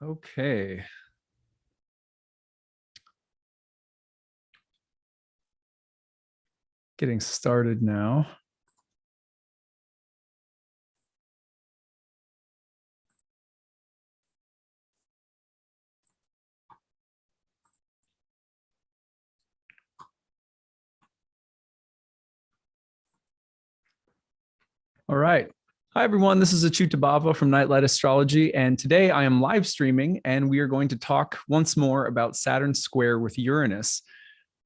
Okay. Getting started now. All right. Hi, everyone. This is Achyuta Bhava from Nightlight Astrology. And today I am live streaming, and we are going to talk once more about Saturn square with Uranus,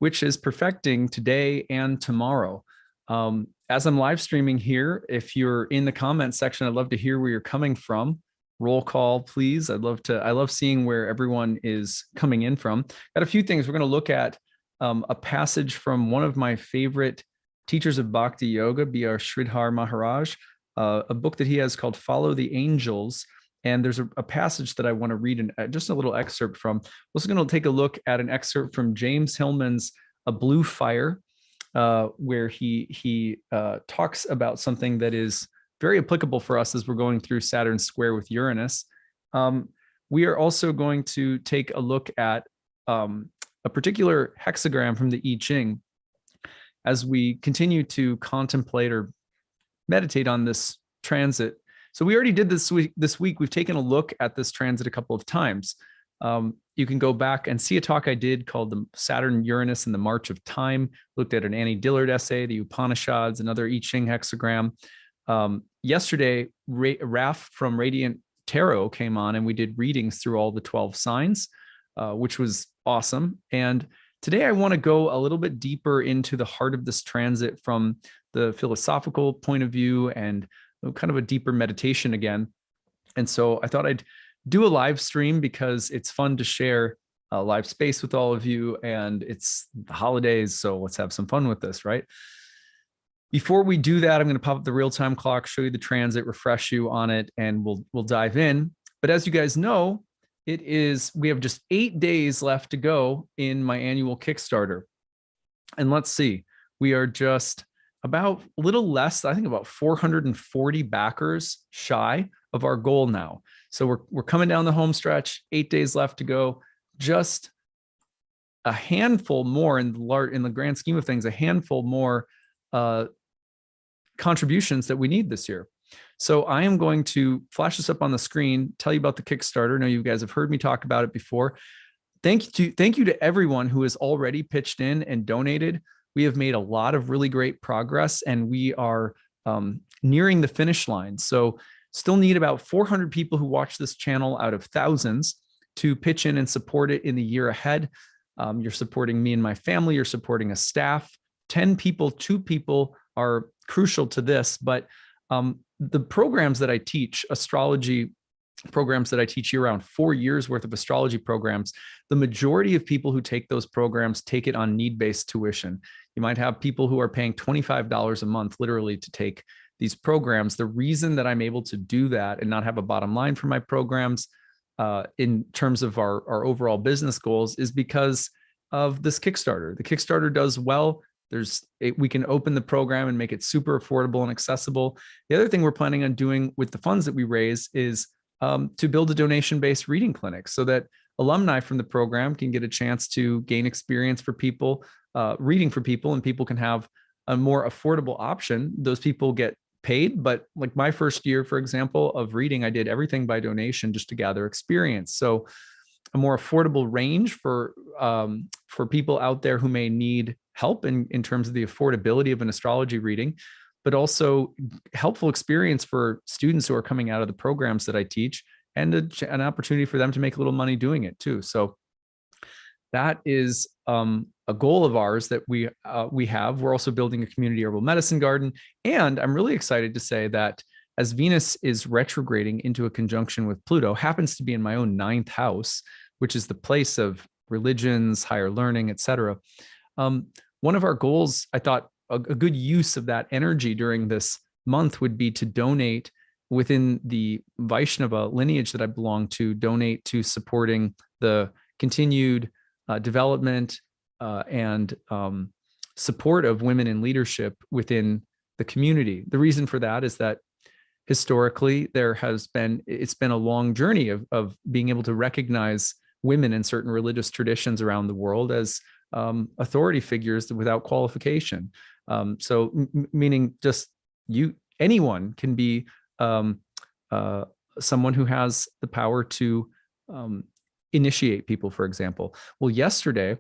which is perfecting today and tomorrow. As I'm live streaming here, if you're in the comment section, I'd love to hear where you're coming from. Roll call, please. I love seeing where everyone is coming in from. Got a few things. We're going to look at a passage from one of my favorite teachers of Bhakti Yoga, B.R. Sridhar Maharaj, a book that he has called Follow the Angels. And there's a passage that I want to read, just a little excerpt from. We're also going to take a look at an excerpt from James Hillman's A Blue Fire, where he talks about something that is very applicable for us as we're going through Saturn square with Uranus. We are also going to take a look at a particular hexagram from the I Ching as we continue to contemplate or meditate on this transit. So we already did this week. We've taken a look at this transit a couple of times. You can go back and see a talk I did called the Saturn-Uranus and the March of Time. Looked at an Annie Dillard essay, the Upanishads, another I Ching hexagram. Yesterday, Raf from Radiant Tarot came on and we did readings through all the 12 signs, which was awesome. And today I want to go a little bit deeper into the heart of this transit from the philosophical point of view and kind of a deeper meditation again. And so I thought I'd do a live stream because it's fun to share a live space with all of you, and it's the holidays, so let's have some fun with this, right? Before we do that, I'm going to pop up the real-time clock, show you the transit, refresh you on it, and we'll dive in. But as you guys know, we have just 8 days left to go in my annual Kickstarter. And let's see, we are just about a little less, I think about 440 backers shy of our goal now. So we're coming down the home stretch, 8 days left to go, just a handful more in the grand scheme of things, a handful more contributions that we need this year. So I am going to flash this up on the screen, tell you about the Kickstarter. I know you guys have heard me talk about it before. Thank you to everyone who has already pitched in and donated. We have made a lot of really great progress, and we are nearing the finish line. So still need about 400 people who watch this channel out of thousands to pitch in and support it in the year ahead. You're supporting me and my family. You're supporting a staff. 10 people, 2 people are crucial to this. But the programs that I teach, astrology programs that I teach year-round, 4 years worth of astrology programs, the majority of people who take those programs take it on need-based tuition. You might have people who are paying $25 a month literally to take these programs. The reason that I'm able to do that and not have a bottom line for my programs in terms of our overall business goals is because of this Kickstarter. The Kickstarter does well. We can open the program and make it super affordable and accessible. The other thing we're planning on doing with the funds that we raise is to build a donation-based reading clinic so that alumni from the program can get a chance to gain experience for people, reading for people, and people can have a more affordable option. Those people get paid, but like my first year, for example, of reading, I did everything by donation just to gather experience. So a more affordable range for people out there who may need help in terms of the affordability of an astrology reading, but also helpful experience for students who are coming out of the programs that I teach, and an opportunity for them to make a little money doing it too. So that is a goal of ours that we have. We're also building a community herbal medicine garden. And I'm really excited to say that as Venus is retrograding into a conjunction with Pluto, happens to be in my own 9th house, which is the place of religions, higher learning, etc. One of our goals, I thought a good use of that energy during this month would be to donate within the Vaishnava lineage that I belong to, donate to supporting the continued development and support of women in leadership within the community. The reason for that is that historically, it's been a long journey of being able to recognize women in certain religious traditions around the world as authority figures without qualification. Meaning just anyone can be um, uh, someone who has the power to initiate people, for example. Well, yesterday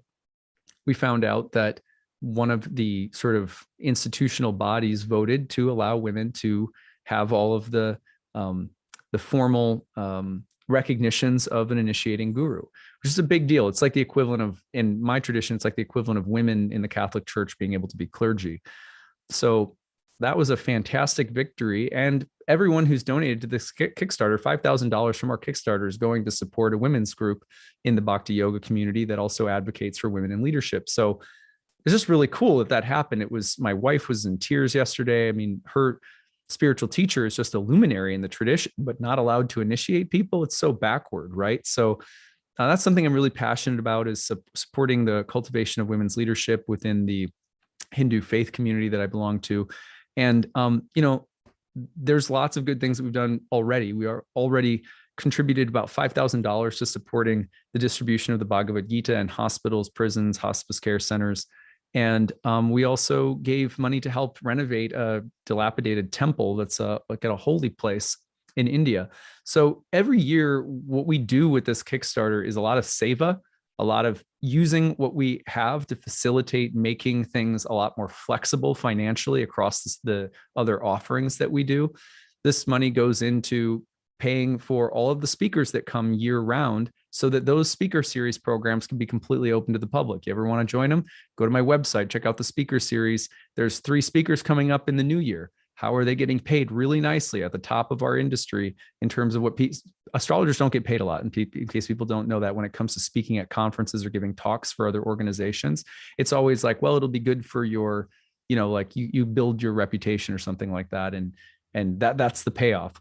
we found out that one of the sort of institutional bodies voted to allow women to have all of the formal recognitions of an initiating guru, which is a big deal. It's like the equivalent of, in my tradition, it's like the equivalent of women in the Catholic Church being able to be clergy. So that was a fantastic victory. And everyone who's donated to this Kickstarter, $5,000 from our Kickstarter, is going to support a women's group in the Bhakti Yoga community that also advocates for women in leadership. So it's just really cool that happened. My wife was in tears yesterday. I mean, her spiritual teacher is just a luminary in the tradition, but not allowed to initiate people. It's so backward, right? So that's something I'm really passionate about, is supporting the cultivation of women's leadership within the Hindu faith community that I belong to. And, there's lots of good things that we've done already. We are already contributed about $5,000 to supporting the distribution of the Bhagavad Gita in hospitals, prisons, hospice care centers. And we also gave money to help renovate a dilapidated temple that's like at a holy place in India. So every year, what we do with this Kickstarter is a lot of seva, a lot of using what we have to facilitate making things a lot more flexible financially across the other offerings that we do. This money goes into paying for all of the speakers that come year round, so that those speaker series programs can be completely open to the public. You ever want to join them? Go to my website, check out the speaker series. There's 3 speakers coming up in the new year. How are they getting paid? Really nicely at the top of our industry in terms of what astrologers don't get paid a lot. In case people don't know that, when it comes to speaking at conferences or giving talks for other organizations, it's always like, well, it'll be good for your, like you build your reputation or something like that. And that's the payoff.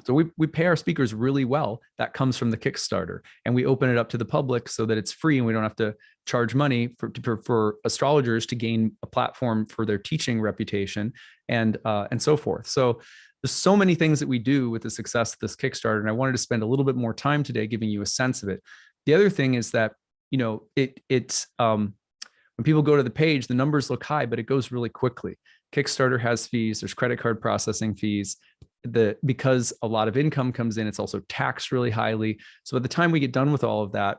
So we pay our speakers really well. That comes from the Kickstarter, and we open it up to the public so that it's free and we don't have to charge money for astrologers to gain a platform for their teaching reputation and so forth. So there's so many things that we do with the success of this Kickstarter, and I wanted to spend a little bit more time today giving you a sense of it. The other thing is that it's when people go to the page, the numbers look high, but it goes really quickly. Kickstarter has fees. There's credit card processing fees. Because a lot of income comes in, it's also taxed really highly. So by the time we get done with all of that,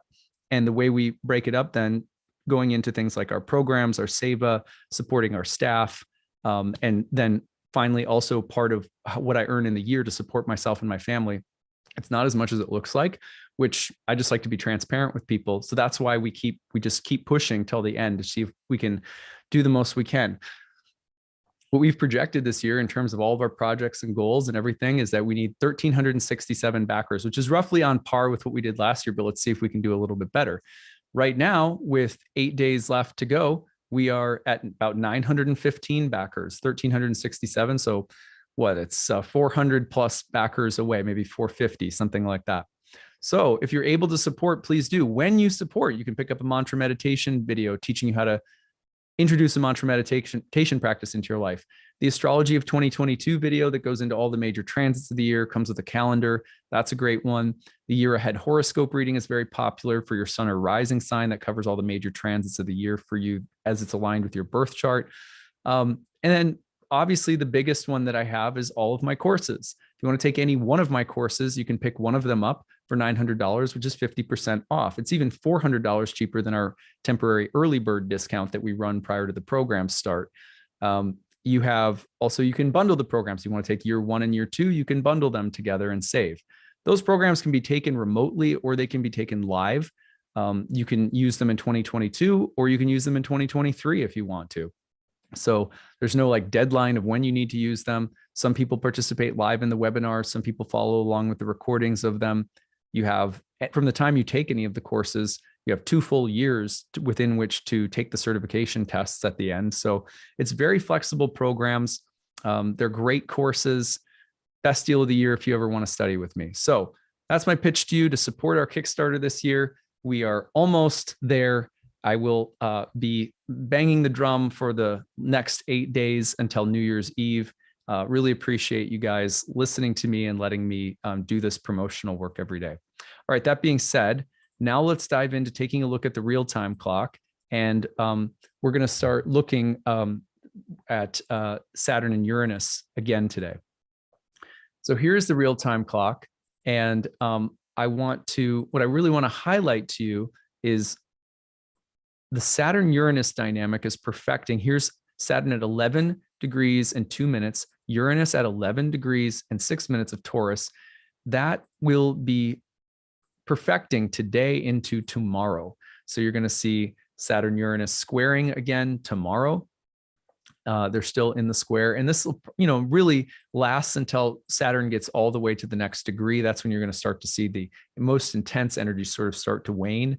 and the way we break it up, then going into things like our programs, our seva, supporting our staff, and then finally also part of what I earn in the year to support myself and my family, it's not as much as it looks like, which I just like to be transparent with people. So that's why we just keep pushing till the end to see if we can do the most we can. What we've projected this year in terms of all of our projects and goals and everything is that we need 1,367 backers, which is roughly on par with what we did last year, but let's see if we can do a little bit better. Right now, with 8 days left to go, we are at about 915 backers, 1,367. So it's 400 plus backers away, maybe 450, something like that. So if you're able to support, please do. When you support, you can pick up a mantra meditation video teaching you how to introduce a mantra meditation practice into your life. The Astrology of 2022 video that goes into all the major transits of the year comes with a calendar. That's a great one. The year ahead horoscope reading is very popular for your sun or rising sign. That covers all the major transits of the year for you as it's aligned with your birth chart. And then obviously the biggest one that I have is all of my courses. If you want to take any one of my courses, you can pick one of them up for $900, which is 50% off. It's even $400 cheaper than our temporary early bird discount that we run prior to the program start. You can bundle the programs. You want to take year 1 and year 2, you can bundle them together and save. Those programs can be taken remotely or they can be taken live. You can use them in 2022 or you can use them in 2023 if you want to. So there's no deadline of when you need to use them. Some people participate live in the webinar. Some people follow along with the recordings of them. You have, from the time you take any of the courses, you have 2 full years within which to take the certification tests at the end. So it's very flexible programs. They're great courses. Best deal of the year if you ever want to study with me. So that's my pitch to you to support our Kickstarter this year. We are almost there. I will be banging the drum for the next 8 days until New Year's Eve. Really appreciate you guys listening to me and letting me do this promotional work every day. All right, that being said, now let's dive into taking a look at the real-time clock. And we're going to start looking at Saturn and Uranus again today. So here's the real-time clock. And what I really want to highlight to you is the Saturn-Uranus dynamic is perfecting. Here's Saturn at 11 degrees and 2 minutes, Uranus at 11 degrees and 6 minutes of Taurus. That will be perfecting today into tomorrow. So you're going to see Saturn-Uranus squaring again tomorrow. They're still in the square, and this will, really lasts until Saturn gets all the way to the next degree. That's when you're going to start to see the most intense energy sort of start to wane,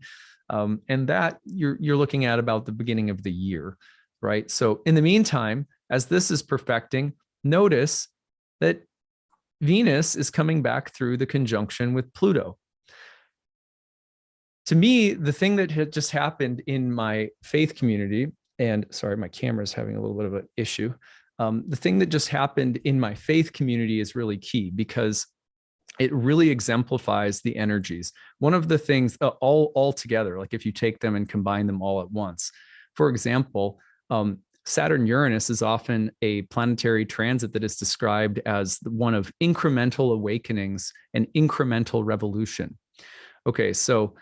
and that you're looking at about the beginning of the year, right? So in the meantime, as this is perfecting, notice that Venus is coming back through the conjunction with Pluto. To me, the thing that had just happened in my faith community, and sorry, my camera is having a little bit of an issue. The thing that just happened in my faith community is really key because it really exemplifies the energies. One of the things all together, like if you take them and combine them all at once, for example, Saturn-Uranus is often a planetary transit that is described as one of incremental awakenings and incremental revolution. Okay, so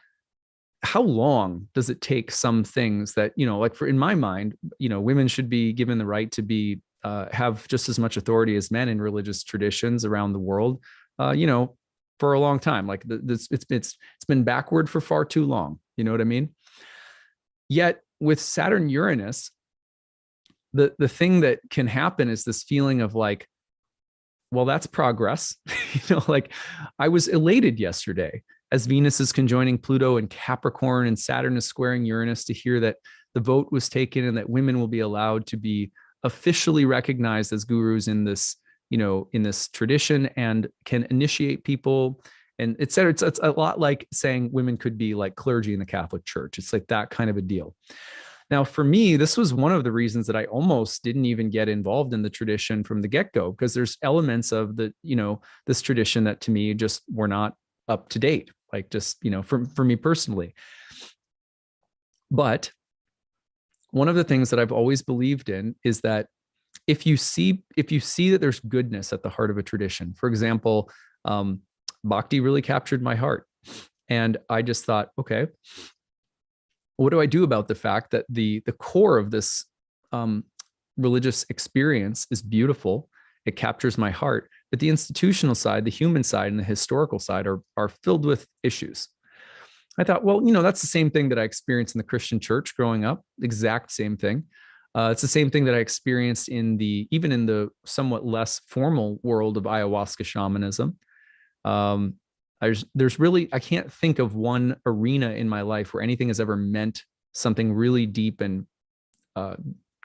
how long does it take some things that, like in my mind, women should be given the right to be, have just as much authority as men in religious traditions around the world, for a long time. Like it's been backward for far too long. You know what I mean? Yet with Saturn-Uranus, the thing that can happen is this feeling of like, well, that's progress. Like I was elated yesterday as Venus is conjoining Pluto and Capricorn and Saturn is squaring Uranus to hear that the vote was taken and that women will be allowed to be officially recognized as gurus in this, in this tradition and can initiate people and et cetera. It's a lot like saying women could be like clergy in the Catholic Church. It's like that kind of a deal. Now, for me, this was one of the reasons that I almost didn't even get involved in the tradition from the get-go, because there's elements of the, this tradition that to me just were not up to date, like just, for me personally. But one of the things that I've always believed in is that if you see that there's goodness at the heart of a tradition, for example, Bhakti really captured my heart. And I just thought, okay, what do I do about the fact that the core of this religious experience is beautiful? It captures my heart, but the institutional side, the human side, and the historical side are filled with issues. I thought, well, that's the same thing that I experienced in the Christian church growing up, exact same thing. It's the same thing that I experienced even in the somewhat less formal world of ayahuasca shamanism. There's really, I can't think of one arena in my life where anything has ever meant something really deep and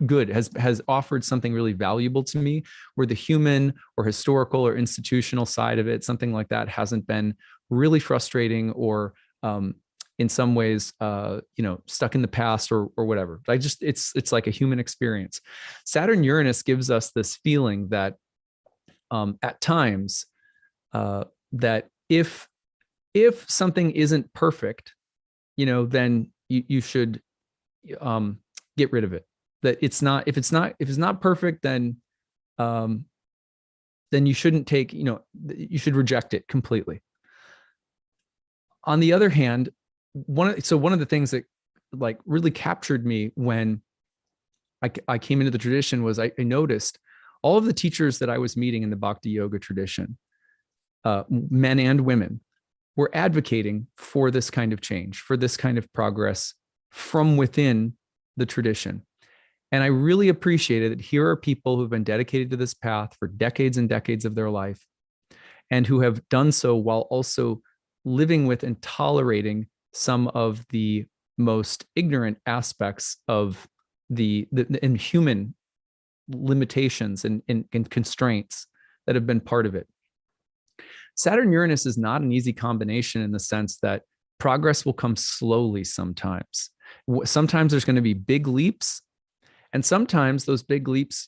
good, has offered something really valuable to me, where the human or historical or institutional side of it, something like that, hasn't been really frustrating or in some ways, stuck in the past or whatever. It's like a human experience. Saturn-Uranus gives us this feeling that at times that if something isn't perfect, then you should get rid of it. That if it's not perfect, then you shouldn't take, you should reject it completely. On the other hand, one of the things that like really captured me when I came into the tradition was I noticed all of the teachers that I was meeting in the Bhakti yoga tradition, men and women, were advocating for this kind of change, for this kind of progress from within the tradition. And I really appreciated that here are people who've been dedicated to this path for decades and decades of their life, and who have done so while also living with and tolerating some of the most ignorant aspects of the human limitations and constraints that have been part of it. Saturn-Uranus is not an easy combination in the sense that progress will come slowly sometimes. Sometimes there's going to be big leaps, and sometimes those big leaps,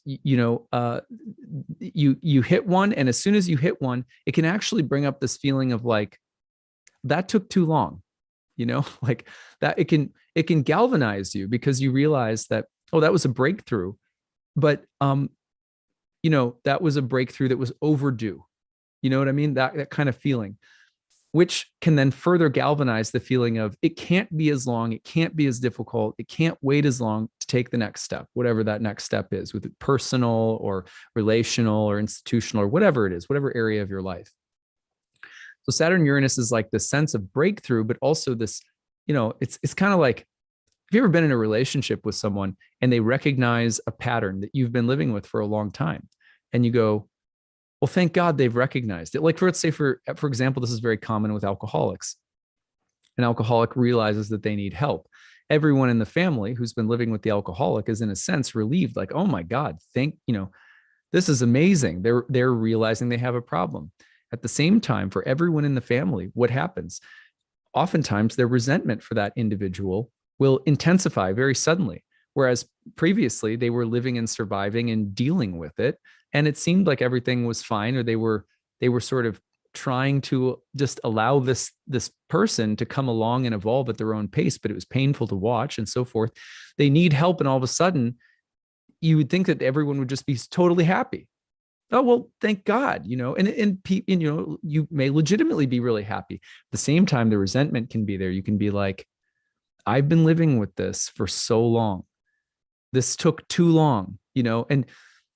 you hit one, and as soon as you hit one, it can actually bring up this feeling of like, that took too long, like that it can galvanize you because you realize that, oh, that was a breakthrough, but that was a breakthrough that was overdue. You know what I mean? That kind of feeling, which can then further galvanize the feeling of it can't be as long, it can't be as difficult, it can't wait as long to take the next step, whatever that next step is, with it personal or relational or institutional or whatever it is, whatever area of your life. So Saturn-Uranus is like the sense of breakthrough, but also this, it's kind of like, have you ever been in a relationship with someone and they recognize a pattern that you've been living with for a long time, and you go, well, thank God they've recognized it. Like, let's say, for example, this is very common with alcoholics. An alcoholic realizes that they need help. Everyone in the family who's been living with the alcoholic is, in a sense, relieved. Like, oh my God, this is amazing. They're realizing they have a problem. At the same time, for everyone in the family, what happens? Oftentimes, their resentment for that individual will intensify very suddenly. Whereas previously they were living and surviving and dealing with it, and it seemed like everything was fine, or they were sort of trying to just allow this person to come along and evolve at their own pace, but it was painful to watch and so forth. They need help, and all of a sudden you would think that everyone would just be totally happy. Oh, well, thank God, and you may legitimately be really happy. At the same time, the resentment can be there. You can be like, I've been living with this for so long. This took too long, and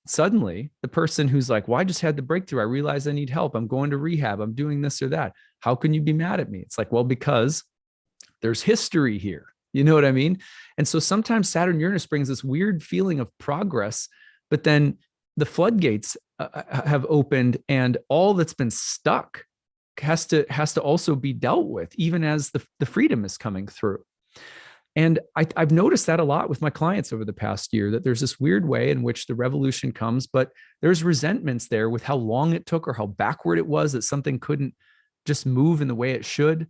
suddenly the person who's like, well, I just had the breakthrough. I realized I need help. I'm going to rehab. I'm doing this or that. How can you be mad at me? It's like, well, because there's history here. You know what I mean? And so sometimes Saturn-Uranus brings this weird feeling of progress, but then the floodgates have opened, and all that's been stuck has to also be dealt with, even as the freedom is coming through. And I've noticed that a lot with my clients over the past year, that there's this weird way in which the revolution comes, but there's resentments there with how long it took or how backward it was, that something couldn't just move in the way it should.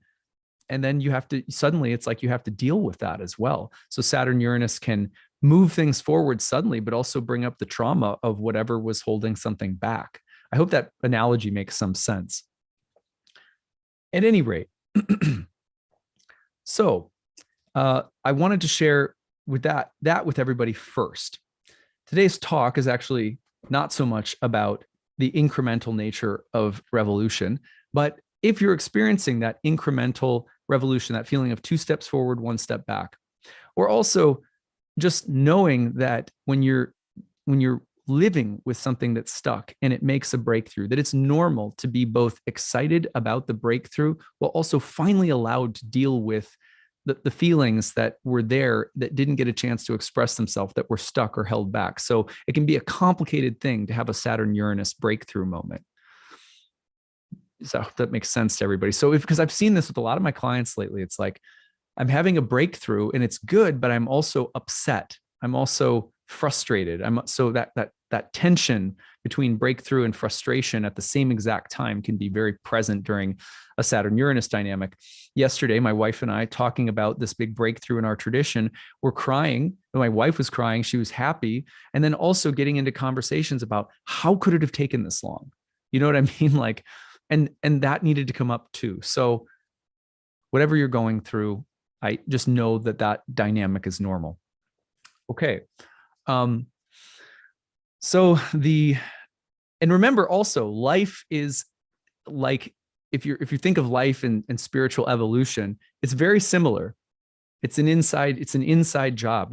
And then it's like you have to deal with that as well. So Saturn-Uranus can move things forward suddenly, but also bring up the trauma of whatever was holding something back. I hope that analogy makes some sense. At any rate, so I wanted to share with that with everybody first. Today's talk is actually not so much about the incremental nature of revolution, but if you're experiencing that incremental revolution, that feeling of 2 steps forward, 1 step back, or also just knowing that when you're living with something that's stuck and it makes a breakthrough, that it's normal to be both excited about the breakthrough while also finally allowed to deal with the feelings that were there that didn't get a chance to express themselves, that were stuck or held back. So it can be a complicated thing to have a Saturn-Uranus breakthrough moment. So that makes sense to everybody. So because I've seen this with a lot of my clients lately, it's like, I'm having a breakthrough and it's good, but I'm also upset. I'm also frustrated. So that tension between breakthrough and frustration at the same exact time can be very present during a Saturn-Uranus dynamic. Yesterday, my wife and I, talking about this big breakthrough in our tradition, were crying. My wife was crying. She was happy. And then also getting into conversations about how could it have taken this long? You know what I mean? Like, and that needed to come up too. So whatever you're going through, I just know that dynamic is normal. Okay. And remember also, life is like, if you think of life and spiritual evolution, it's very similar. It's an inside job.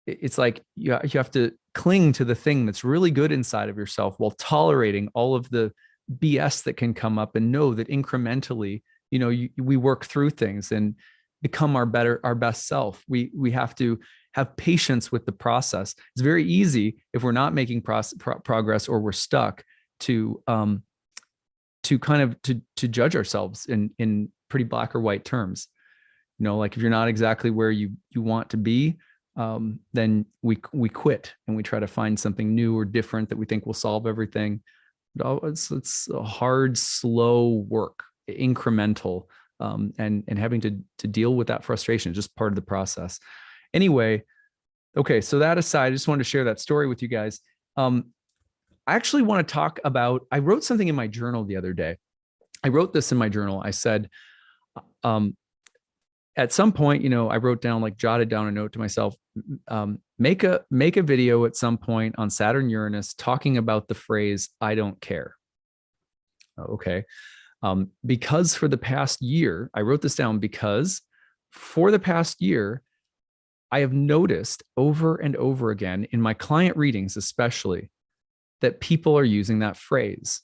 It's like you have to cling to the thing that's really good inside of yourself while tolerating all of the BS that can come up, and know that incrementally, we work through things and become our best self. We have to have patience with the process. It's very easy, if we're not making progress or we're stuck, to judge ourselves in pretty black or white terms. Like if you're not exactly where you want to be, then we quit and we try to find something new or different that we think will solve everything. It's a hard, slow work, incremental, and having to deal with that frustration is just part of the process. Anyway, okay, so that aside, I just wanted to share that story with you guys. I actually want to talk about, I wrote something in my journal the other day. I wrote this in my journal. I said, um, at some point, I wrote down, like jotted down a note to myself, make a video at some point on Saturn-Uranus talking about the phrase, I don't care. Okay. Because for the past year, I wrote this down because for the past year, I have noticed over and over again in my client readings, especially, that people are using that phrase.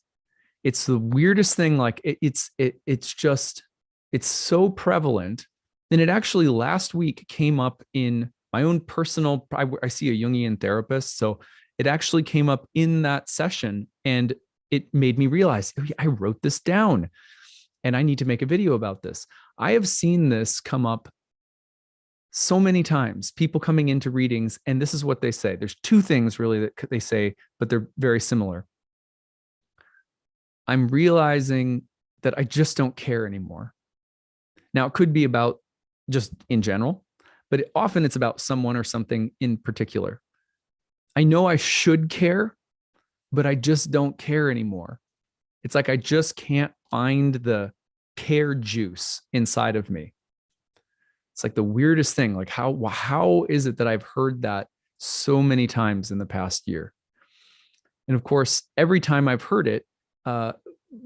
It's the weirdest thing. Like it's so prevalent. And it actually last week came up in my own personal, I see a Jungian therapist. So it actually came up in that session and it made me realize, oh, I wrote this down and I need to make a video about this. I have seen this come up so many times, people coming into readings, and this is what they say. There's two things really that they say, but they're very similar. I'm realizing that I just don't care anymore. Now, it could be about just in general, but often it's about someone or something in particular. I know I should care, but I just don't care anymore. It's like I just can't find the care juice inside of me. It's like the weirdest thing. Like how is it that I've heard that so many times in the past year? And of course, every time I've heard it,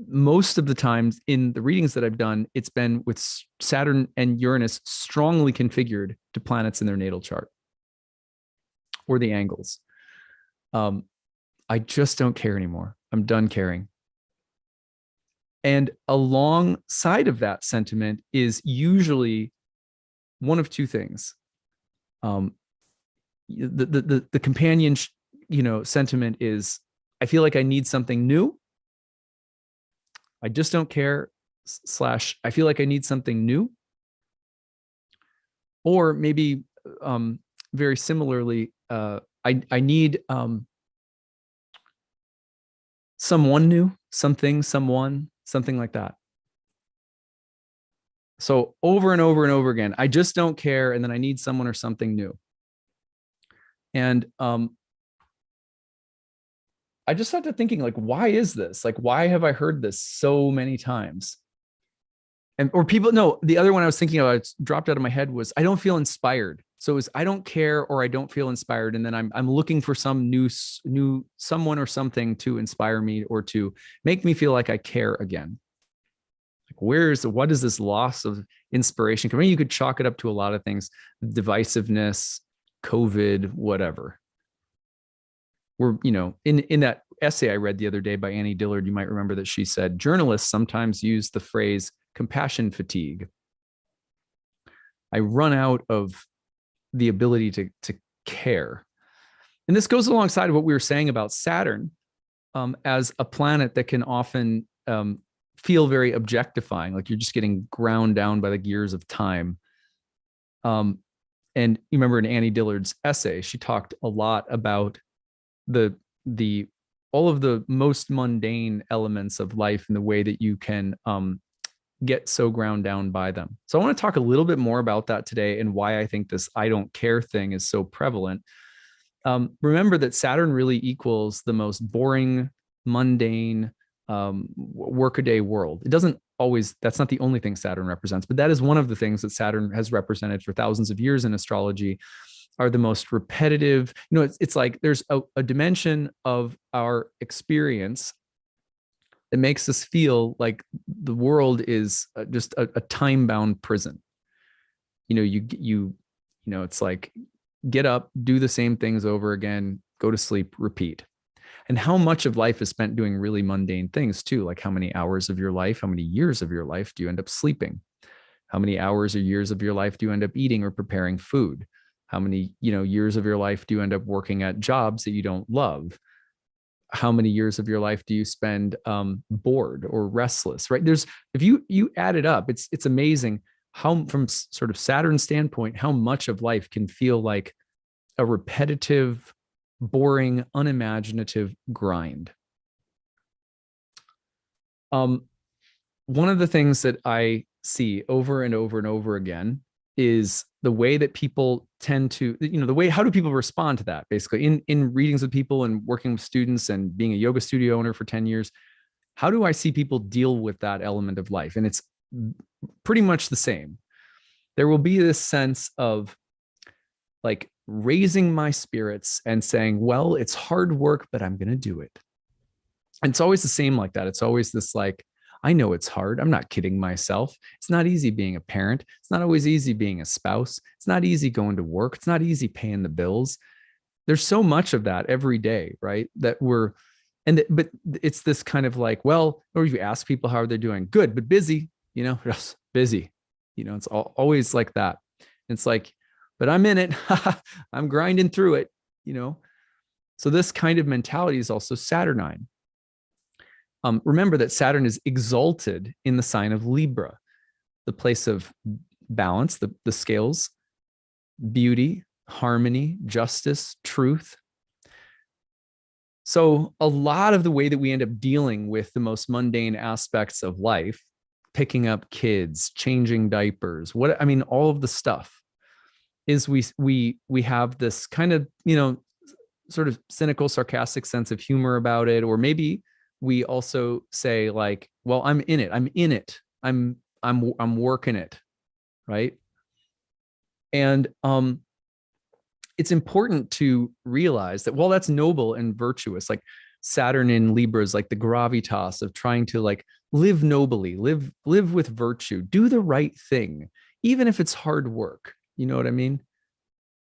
most of the times in the readings that I've done, it's been with Saturn and Uranus strongly configured to planets in their natal chart or the angles. I just don't care anymore. I'm done caring. And alongside of that sentiment is usually one of two things. The companion, sentiment is, I feel like I need something new. I just don't care / I feel like I need something new. Or maybe very similarly, I need someone new, someone, something like that. So over and over and over again, I just don't care. And then I need someone or something new. And I just started thinking, like, why is this? Like, why have I heard this so many times? Or people, no, the other one I was thinking of, it dropped out of my head, was I don't feel inspired. So it was I don't care or I don't feel inspired. And then I'm looking for some new someone or something to inspire me or to make me feel like I care again. Like what is this loss of inspiration? I mean, you could chalk it up to a lot of things, divisiveness, COVID, whatever. We're, in that essay I read the other day by Annie Dillard, you might remember that she said, journalists sometimes use the phrase compassion fatigue. I run out of the ability to care. And this goes alongside of what we were saying about Saturn as a planet that can often feel very objectifying, like you're just getting ground down by the gears of time. And you remember in Annie Dillard's essay, she talked a lot about all of the most mundane elements of life and the way that you can get so ground down by them. So I want to talk a little bit more about that today and why I think this I don't care thing is so prevalent. Remember that Saturn really equals the most boring, mundane, workaday world. It doesn't always, that's not the only thing Saturn represents, but that is one of the things that Saturn has represented for thousands of years in astrology, are the most repetitive. It's like there's a dimension of our experience that makes us feel like the world is just a time-bound prison. It's like get up, do the same things over again, go to sleep, repeat. And how much of life is spent doing really mundane things too? Like how many hours of your life, how many years of your life do you end up sleeping? How many hours or years of your life do you end up eating or preparing food? How many, years of your life do you end up working at jobs that you don't love? How many years of your life do you spend bored or restless, right? If you add it up, it's amazing how, from sort of Saturn's standpoint, how much of life can feel like a repetitive, boring, unimaginative grind. One of the things that I see over and over and over again is the way that people tend to, the way, how do people respond to that? Basically, in readings with people and working with students and being a yoga studio owner for 10 years, how do I see people deal with that element of life? And it's pretty much the same. There will be this sense of like raising my spirits and saying, well, it's hard work, but I'm going to do it. And it's always the same like that. It's always this like, I know it's hard. I'm not kidding myself. It's not easy being a parent. It's not always easy being a spouse. It's not easy going to work. It's not easy paying the bills. There's so much of that every day, right? But it's this kind of like, well, or you ask people how they're doing, good, but busy, just busy, it's always like that. It's like, but I'm in it. I'm grinding through it, So this kind of mentality is also Saturnine. Remember that Saturn is exalted in the sign of Libra, the place of balance, the scales, beauty, harmony, justice, truth. So a lot of the way that we end up dealing with the most mundane aspects of life, picking up kids, changing diapers, all of the stuff, is we have this kind of, sort of cynical, sarcastic sense of humor about it. Or maybe we also say like, well, I'm in it. I'm working it. Right. And it's important to realize that while that's noble and virtuous, like Saturn in Libra is like the gravitas of trying to like live nobly, live with virtue, do the right thing, even if it's hard work. You know what I mean?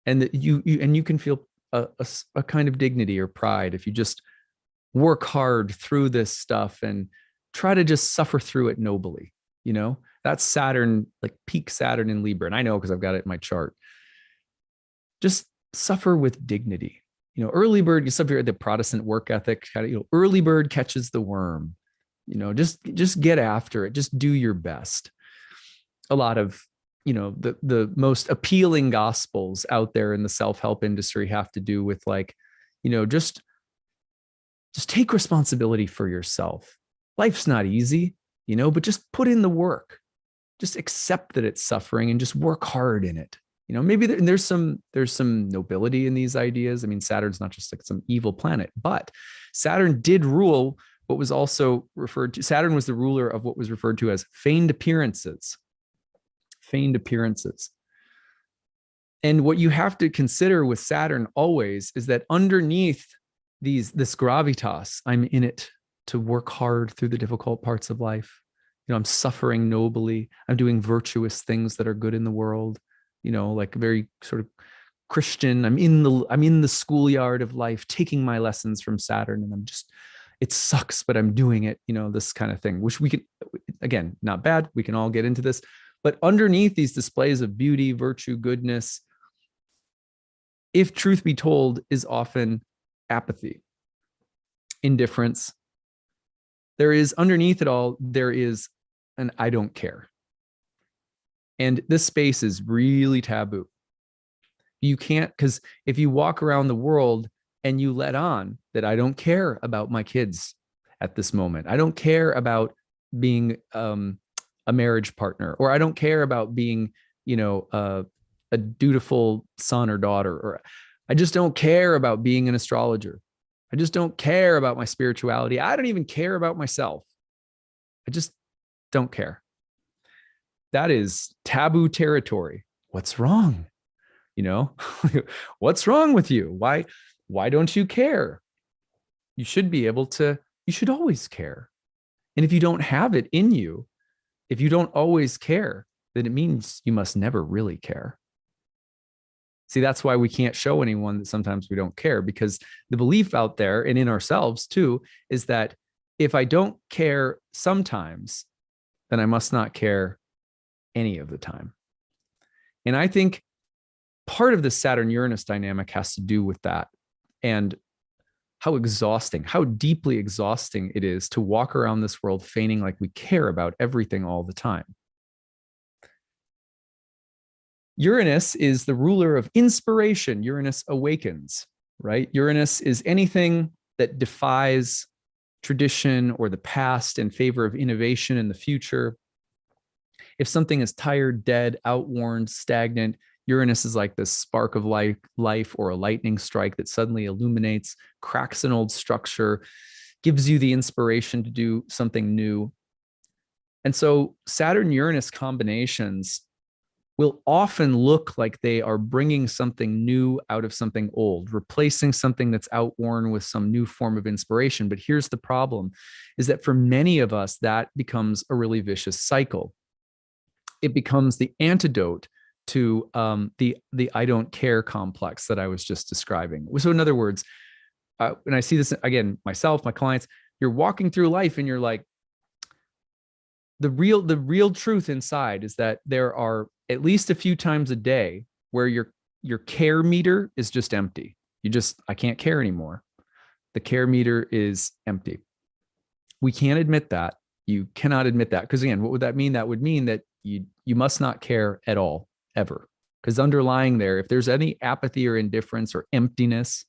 And that you can feel a kind of dignity or pride if you just work hard through this stuff and try to just suffer through it nobly. That's Saturn, like peak Saturn in Libra. And I know because I've got it in my chart. Just suffer with dignity. Early bird, you suffer the Protestant work ethic, early bird catches the worm. Just get after it. Just do your best. A lot of, the most appealing gospels out there in the self-help industry have to do with like, just take responsibility for yourself. Life's not easy, but just put in the work. Just accept that it's suffering and just work hard in it. Maybe there's some nobility in these ideas. I mean, Saturn's not just like some evil planet, but Saturn did rule what was also referred to. Saturn was the ruler of what was referred to as feigned appearances. Feigned appearances. And what you have to consider with Saturn always is that underneath this gravitas, I'm in it to work hard through the difficult parts of life. I'm suffering nobly. I'm doing virtuous things that are good in the world. Like very sort of Christian. I'm in the schoolyard of life, taking my lessons from Saturn, and it sucks, but I'm doing it. This kind of thing, which we can, again, not bad. We can all get into this, but underneath these displays of beauty, virtue, goodness, if truth be told, is often apathy, indifference. Underneath it all, there is an I don't care. And this space is really taboo. You can't, because if you walk around the world and you let on that I don't care about my kids at this moment, I don't care about being a marriage partner, or I don't care about being, a dutiful son or daughter, or I just don't care about being an astrologer. I just don't care about my spirituality. I don't even care about myself. I just don't care. That is taboo territory. What's wrong? What's wrong with you? Why don't you care? You should always care. And if you don't have it in you, if you don't always care, then it means you must never really care. See, that's why we can't show anyone that sometimes we don't care, because the belief out there and in ourselves too is that if I don't care sometimes, then I must not care any of the time. And I think part of the Saturn-Uranus dynamic has to do with that, and how deeply exhausting it is to walk around this world feigning like we care about everything all the time. Uranus is the ruler of inspiration. Uranus awakens, right? Uranus is anything that defies tradition or the past in favor of innovation in the future. If something is tired, dead, outworn, stagnant, Uranus is like this spark of life or a lightning strike that suddenly illuminates, cracks an old structure, gives you the inspiration to do something new. And so Saturn-Uranus combinations will often look like they are bringing something new out of something old, replacing something that's outworn with some new form of inspiration. But here's the problem, is that for many of us, that becomes a really vicious cycle. It becomes the antidote to the I don't care complex that I was just describing. So in other words, and I see this again, myself, my clients, you're walking through life and you're like, the real truth inside is that there are at least a few times a day where your care meter is just empty. I can't care anymore. The care meter is empty. We can't admit that. You cannot admit that. Because again, what would that mean? That would mean that you must not care at all, ever. Because underlying there, if there's any apathy or indifference or emptiness,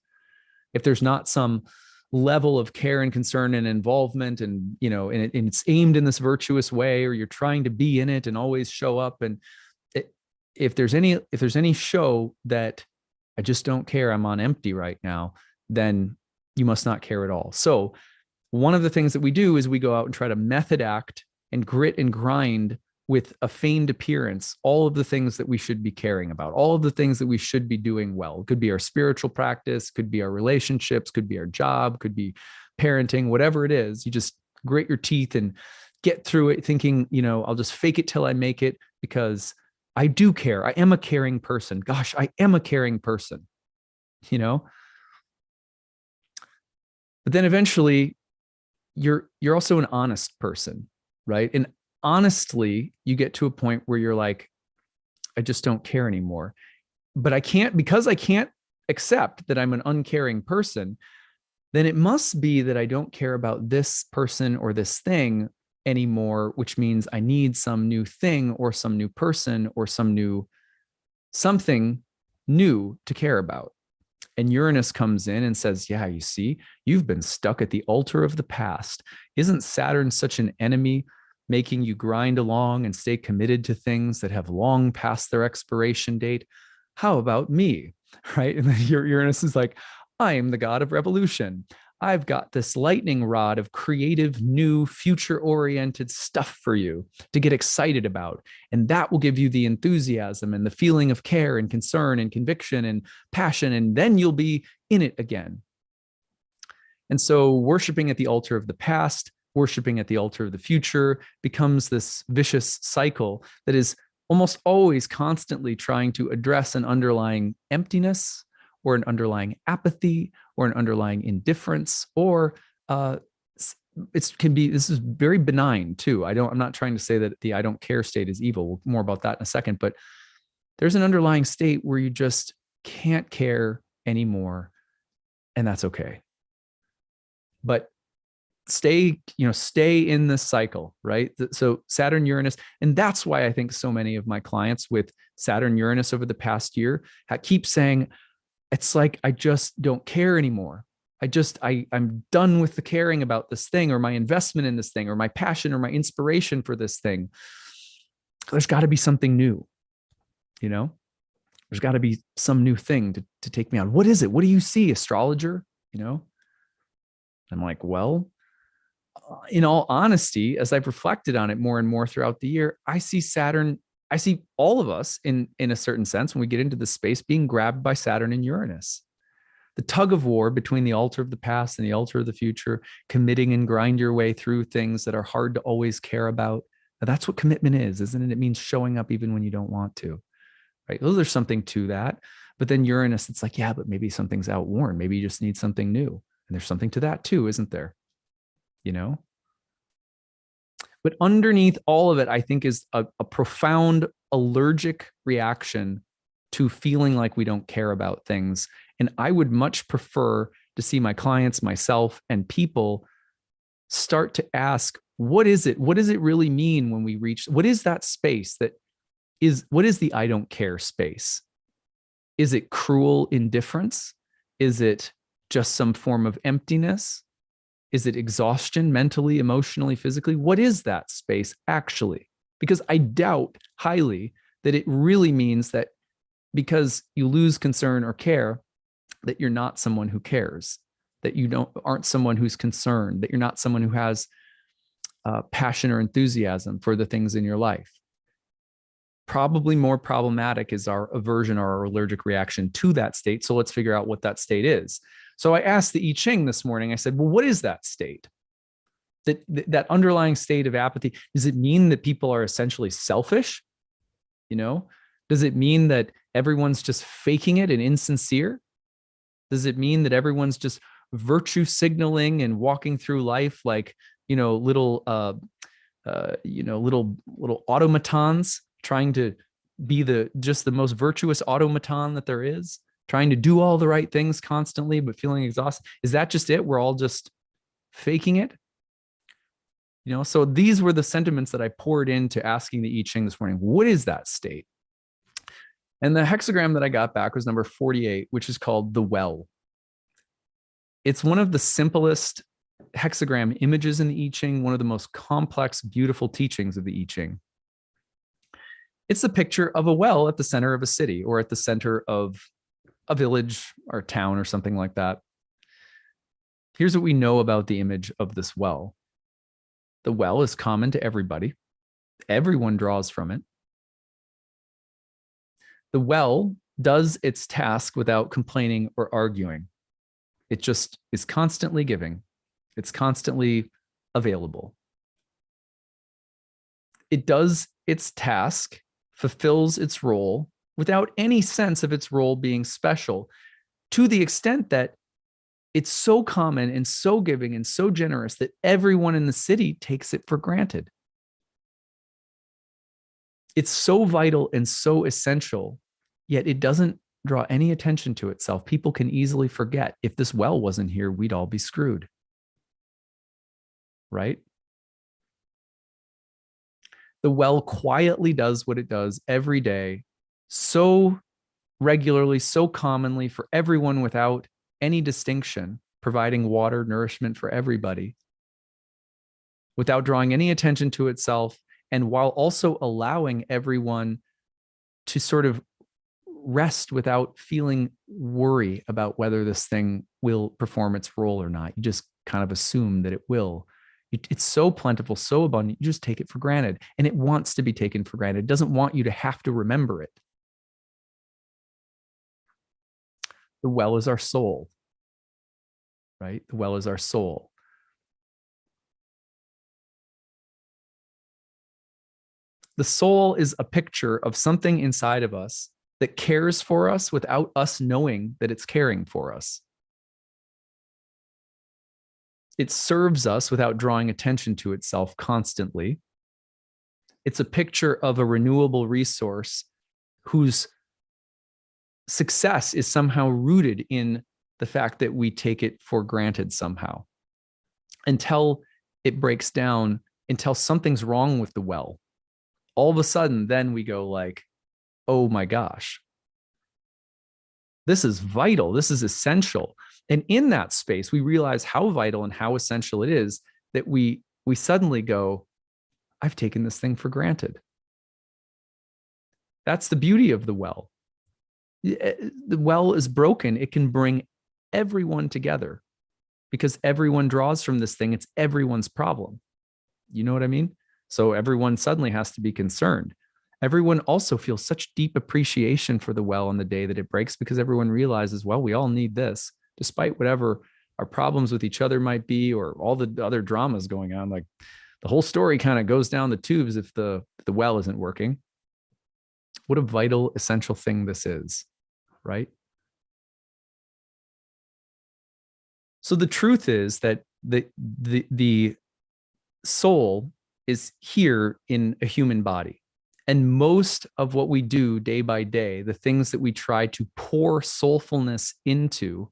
if there's not some level of care and concern and involvement, and and it's aimed in this virtuous way, or you're trying to be in it and always show up, and if there's any show that I just don't care, I'm on empty right now, then you must not care at all. So one of the things that we do is we go out and try to method act and grit and grind with a feigned appearance all of the things that we should be caring about, all of the things that we should be doing well. It could be our spiritual practice, could be our relationships, could be our job, could be parenting, whatever it is. You just grit your teeth and get through it thinking, I'll just fake it till I make it because I do care. I am a caring person. Gosh, I am a caring person, But then eventually you're also an honest person, right? And honestly, you get to a point where you're like, I just don't care anymore. But because I can't accept that I'm an uncaring person, then it must be that I don't care about this person or this thing anymore, which means I need some new thing or some new person or something new to care about. And Uranus comes in and says, yeah, you see, you've been stuck at the altar of the past. Isn't Saturn such an enemy, making you grind along and stay committed to things that have long passed their expiration date? How about me? Right? And then Uranus is like, I am the god of revolution. I've got this lightning rod of creative, new, future-oriented stuff for you to get excited about. And that will give you the enthusiasm and the feeling of care and concern and conviction and passion. And then you'll be in it again. And so worshiping at the altar of the past, worshiping at the altar of the future becomes this vicious cycle that is almost always constantly trying to address an underlying emptiness or an underlying apathy or an underlying indifference, or this is very benign too. I'm not trying to say that the I don't care state is evil. More about that in a second, but there's an underlying state where you just can't care anymore, and that's okay. But stay in this cycle, right? So Saturn Uranus, and that's why I think so many of my clients with Saturn Uranus over the past year keep saying, it's like, I just don't care anymore. I'm done with the caring about this thing or my investment in this thing or my passion or my inspiration for this thing. There's got to be something new, there's got to be some new thing to take me on. What is it? What do you see, astrologer? I'm like, well, in all honesty, as I've reflected on it more and more throughout the year, I see all of us in a certain sense, when we get into the space, being grabbed by Saturn and Uranus. The tug of war between the altar of the past and the altar of the future, committing and grind your way through things that are hard to always care about. Now, that's what commitment is, isn't it? It means showing up even when you don't want to, right? Well, there's something to that. But then Uranus, it's like, yeah, but maybe something's outworn. Maybe you just need something new. And there's something to that too, isn't there? But underneath all of it, I think, is a profound allergic reaction to feeling like we don't care about things. And I would much prefer to see my clients, myself, and people start to ask, what is it? What does it really mean when we reach, what is that space what is the I don't care space? Is it cruel indifference? Is it just some form of emptiness? Is it exhaustion, mentally, emotionally, physically? What is that space actually? Because I doubt highly that it really means that because you lose concern or care, that you're not someone who cares, that you aren't someone who's concerned, that you're not someone who has passion or enthusiasm for the things in your life. Probably more problematic is our aversion or our allergic reaction to that state. So let's figure out what that state is. So I asked the I Ching this morning, I said, well, what is that state? That underlying state of apathy, does it mean that people are essentially selfish? Does it mean that everyone's just faking it and insincere? Does it mean that everyone's just virtue signaling and walking through life like, little automatons, trying to be the most virtuous automaton that there is, trying to do all the right things constantly, but feeling exhausted? Is that just it? We're all just faking it? So these were the sentiments that I poured into asking the I Ching this morning. What is that state? And the hexagram that I got back was number 48, which is called the well. It's one of the simplest hexagram images in the I Ching, one of the most complex, beautiful teachings of the I Ching. It's a picture of a well at the center of a city or at the center of a village or town or something like that. Here's what we know about the image of this well. The well is common to everybody. Everyone draws from it. The well does its task without complaining or arguing. It just is constantly giving. It's constantly available. It does its task, fulfills its role without any sense of its role being special, to the extent that it's so common and so giving and so generous that everyone in the city takes it for granted. It's so vital and so essential, yet it doesn't draw any attention to itself. People can easily forget, if this well wasn't here, we'd all be screwed. Right? The well quietly does what it does every day, so regularly, so commonly for everyone without any distinction, providing water, nourishment for everybody, without drawing any attention to itself, and while also allowing everyone to sort of rest without feeling worry about whether this thing will perform its role or not. You just kind of assume that it will. It's so plentiful, so abundant, you just take it for granted. And it wants to be taken for granted. It doesn't want you to have to remember it. The well is our soul, right? The well is our soul. The soul is a picture of something inside of us that cares for us without us knowing that it's caring for us. It serves us without drawing attention to itself constantly. It's a picture of a renewable resource whose success is somehow rooted in the fact that we take it for granted somehow, until it breaks down, until something's wrong with the well. All of a sudden, then we go like, oh my gosh, this is vital. This is essential. And in that space, we realize how vital and how essential it is that we suddenly go, I've taken this thing for granted. That's the beauty of the well. The well is broken. It can bring everyone together because everyone draws from this thing. It's everyone's problem. You know what I mean? So everyone suddenly has to be concerned. Everyone also feels such deep appreciation for the well on the day that it breaks, because everyone realizes, well, we all need this, despite whatever our problems with each other might be, or all the other dramas going on. Like the whole story kind of goes down the tubes if the well isn't working. What a vital, essential thing this is, right? So the truth is that the soul is here in a human body. And most of what we do day by day, the things that we try to pour soulfulness into,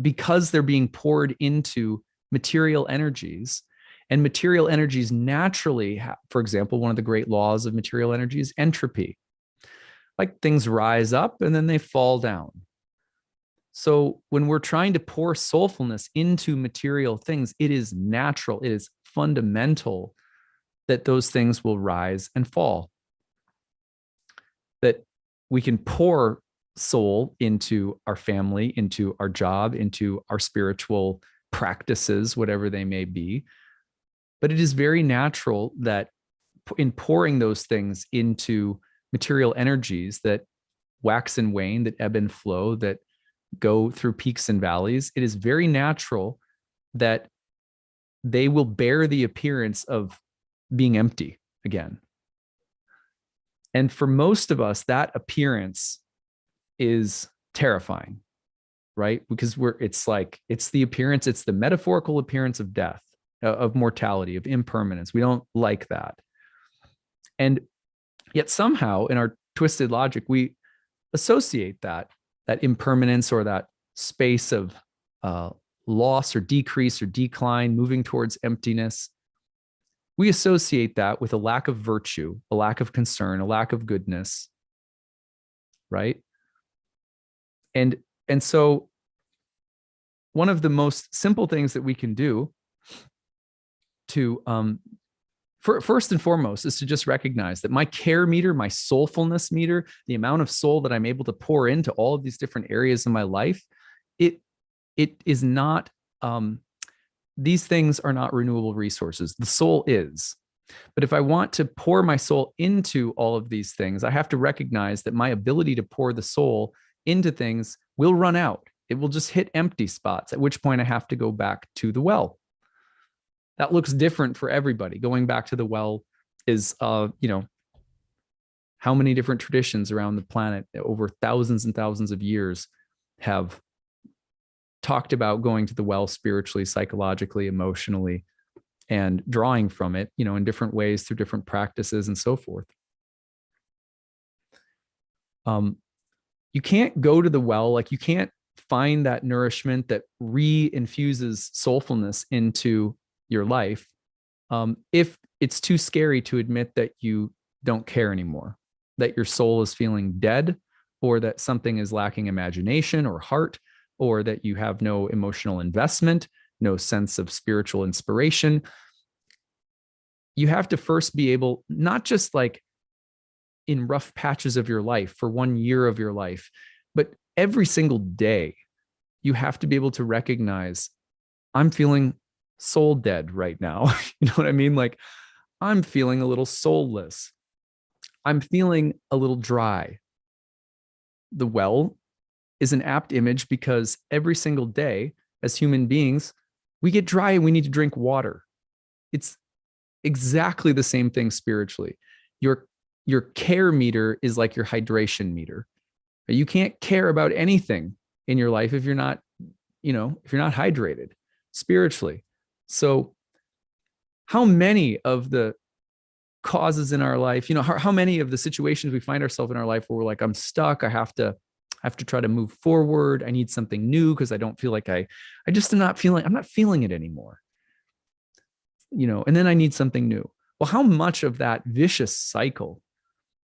because they're being poured into material energies, and material energies naturally, for example, one of the great laws of material energy is entropy. Like things rise up and then they fall down. So when we're trying to pour soulfulness into material things, it is natural, it is fundamental that those things will rise and fall. That we can pour soul into our family, into our job, into our spiritual practices, whatever they may be. But it is very natural that in pouring those things into material energies that wax and wane, that ebb and flow, that go through peaks and valleys, it is very natural that they will bear the appearance of being empty again. And for most of us, that appearance is terrifying, right? Because it's the appearance, it's the metaphorical appearance of death, of mortality, of impermanence. We don't like that. And yet somehow in our twisted logic, we associate that impermanence or that space of loss or decrease or decline, moving towards emptiness. We associate that with a lack of virtue, a lack of concern, a lack of goodness, right? And so one of the most simple things that we can do to first and foremost is to just recognize that my care meter, my soulfulness meter, the amount of soul that I'm able to pour into all of these different areas in my life, it is not, these things are not renewable resources. The soul is. But if I want to pour my soul into all of these things, I have to recognize that my ability to pour the soul into things will run out. It will just hit empty spots, at which point I have to go back to the well. That looks different for everybody. Going back to the well is, how many different traditions around the planet over thousands and thousands of years have talked about going to the well spiritually, psychologically, emotionally, and drawing from it, in different ways through different practices and so forth. You can't go to the well, like you can't find that nourishment that re-infuses soulfulness into your life if it's too scary to admit that you don't care anymore, that your soul is feeling dead, or that something is lacking imagination or heart, or that you have no emotional investment, no sense of spiritual inspiration. You have to first be able, not just like in rough patches of your life for 1 year of your life, but every single day, you have to be able to recognize, I'm feeling soul dead right now. You know what I mean? Like, I'm feeling a little soulless. I'm feeling a little dry. The well is an apt image because every single day as human beings, we get dry and we need to drink water. It's exactly the same thing spiritually. Your care meter is like your hydration meter. You can't care about anything in your life if you're not, if you're not hydrated spiritually. So how many of the causes in our life, how many of the situations we find ourselves in our life where we're like, I'm stuck, I have to try to move forward, I need something new because I don't feel like I'm not feeling it anymore. And then I need something new. Well, how much of that vicious cycle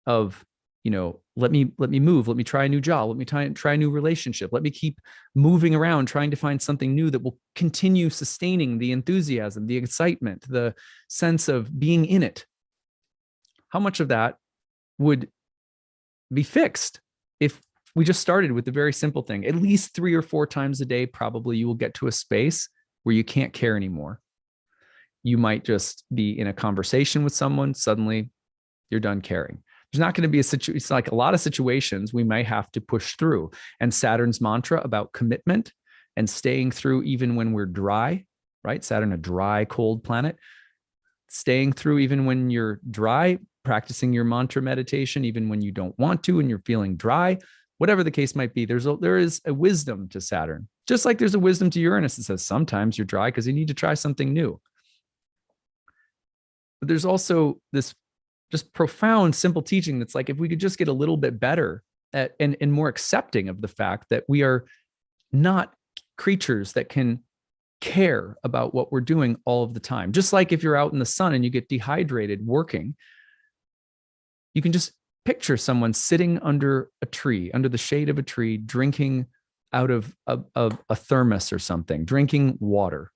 of, let me move, let me try a new job, let me try a new relationship, let me keep moving around, trying to find something new that will continue sustaining the enthusiasm, the excitement, the sense of being in it. How much of that would be fixed if we just started with the very simple thing? At least 3 or 4 times a day, probably you will get to a space where you can't care anymore. You might just be in a conversation with someone, suddenly you're done caring. There's not going to be it's like a lot of situations we might have to push through. And Saturn's mantra about commitment and staying through even when we're dry, right? Saturn, a dry, cold planet. Staying through even when you're dry, practicing your mantra meditation, even when you don't want to and you're feeling dry, whatever the case might be, there is a wisdom to Saturn. Just like there's a wisdom to Uranus that says sometimes you're dry because you need to try something new. But there's also this just profound, simple teaching that's like, if we could just get a little bit better at, and more accepting of the fact that we are not creatures that can care about what we're doing all of the time. Just like if you're out in the sun and you get dehydrated working, you can just picture someone sitting under a tree, under the shade of a tree, drinking out of a thermos or something, drinking water,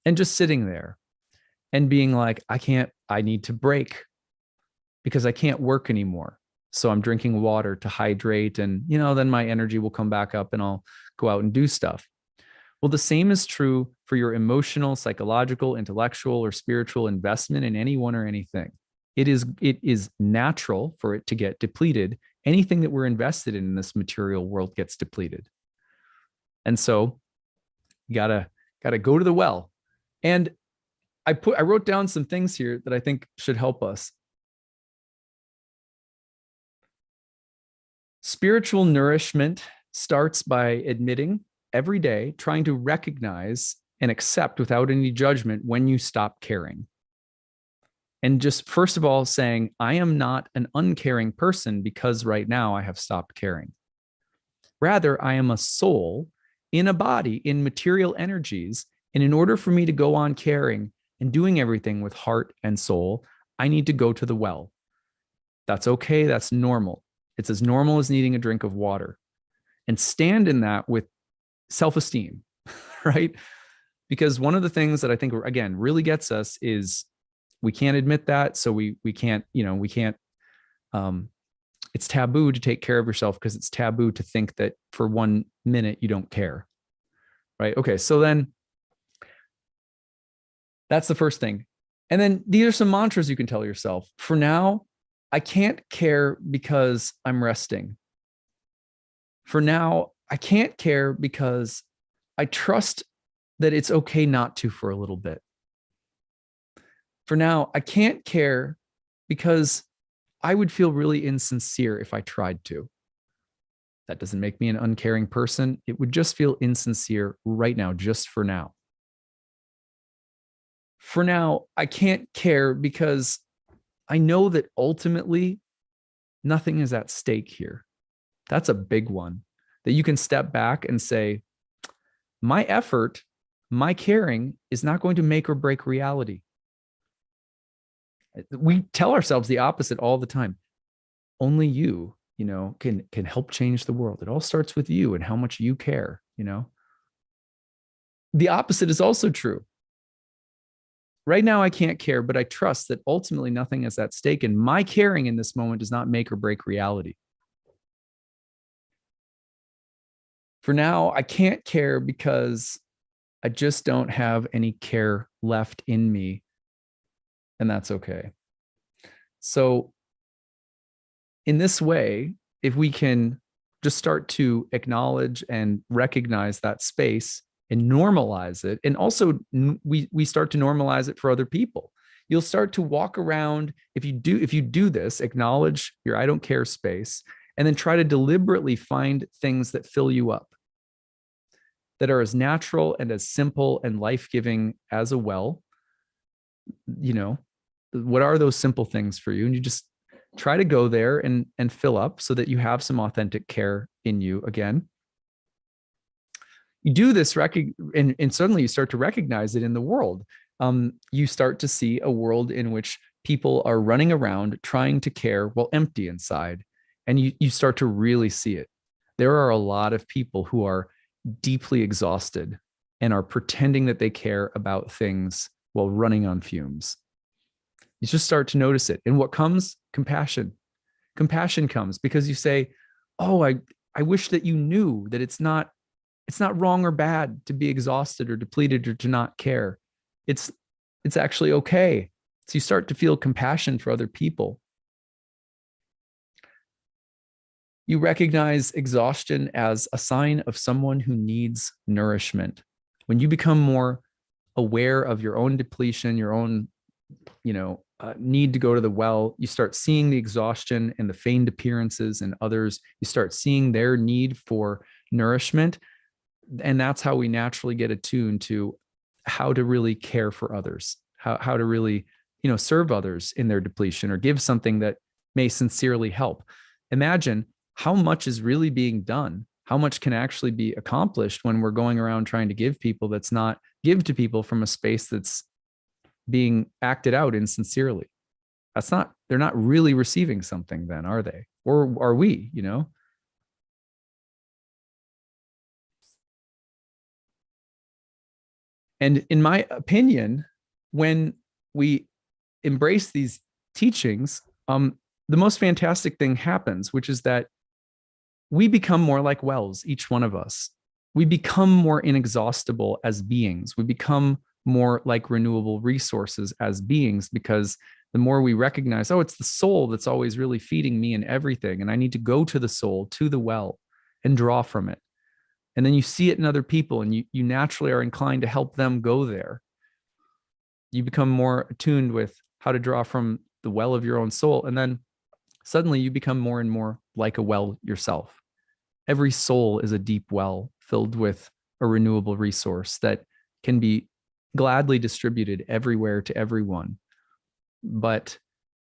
and just sitting there and being like, I need to break because I can't work anymore. So I'm drinking water to hydrate, and then my energy will come back up and I'll go out and do stuff. Well, the same is true for your emotional, psychological, intellectual, or spiritual investment in anyone or anything. It is natural for it to get depleted. Anything that we're invested in this material world gets depleted. And so you gotta go to the well. And I wrote down some things here that I think should help us. Spiritual nourishment starts by admitting every day, trying to recognize and accept without any judgment when you stop caring. And just first of all, saying, I am not an uncaring person because right now I have stopped caring. Rather, I am a soul in a body, in material energies. And in order for me to go on caring and doing everything with heart and soul, I need to go to the well. That's okay. That's normal. It's as normal as needing a drink of water. And stand in that with self-esteem, right? Because one of the things that I think, again, really gets us is we can't admit that. So we can't, it's taboo to take care of yourself because it's taboo to think that for 1 minute you don't care, right? Okay, so then that's the first thing. And then these are some mantras you can tell yourself. For now, I can't care because I'm resting. For now, I can't care because I trust that it's okay not to for a little bit. For now, I can't care because I would feel really insincere if I tried to. That doesn't make me an uncaring person. It would just feel insincere right now, just for now. For now, I can't care because I know that ultimately nothing is at stake here. That's a big one, that you can step back and say, my effort, my caring is not going to make or break reality. We tell ourselves the opposite all the time. Only you, can help change the world. It all starts with you and how much you care, The opposite is also true. Right now, I can't care, but I trust that ultimately nothing is at stake. And my caring in this moment does not make or break reality. For now, I can't care because I just don't have any care left in me. And that's okay. So in this way, if we can just start to acknowledge and recognize that space and normalize it, and also we start to normalize it for other people. You'll start to walk around, if you do this, acknowledge your I don't care space, and then try to deliberately find things that fill you up, that are as natural and as simple and life-giving as a well. What are those simple things for you? And you just try to go there and fill up so that you have some authentic care in you again. You do this, and suddenly you start to recognize it in the world. You start to see a world in which people are running around trying to care while empty inside. And you start to really see it. There are a lot of people who are deeply exhausted and are pretending that they care about things while running on fumes. You just start to notice it. And what comes? Compassion. Compassion comes because you say, oh, I wish that you knew that it's not wrong or bad to be exhausted or depleted or to not care. It's actually okay. So you start to feel compassion for other people. You recognize exhaustion as a sign of someone who needs nourishment. When you become more aware of your own depletion, your own, need to go to the well, you start seeing the exhaustion and the feigned appearances in others. You start seeing their need for nourishment. And that's how we naturally get attuned to how to really care for others, how to really, serve others in their depletion or give something that may sincerely help. Imagine how much is really being done, how much can actually be accomplished when we're going around trying to give to people from a space that's being acted out insincerely. They're not really receiving something then, are they? Or are we, And in my opinion, when we embrace these teachings, the most fantastic thing happens, which is that we become more like wells, each one of us. We become more inexhaustible as beings. We become more like renewable resources as beings, because the more we recognize, oh, it's the soul that's always really feeding me and everything. And I need to go to the soul, to the well, and draw from it. And then you see it in other people, and you naturally are inclined to help them go there. You become more attuned with how to draw from the well of your own soul. And then suddenly you become more and more like a well yourself. Every soul is a deep well filled with a renewable resource that can be gladly distributed everywhere to everyone. But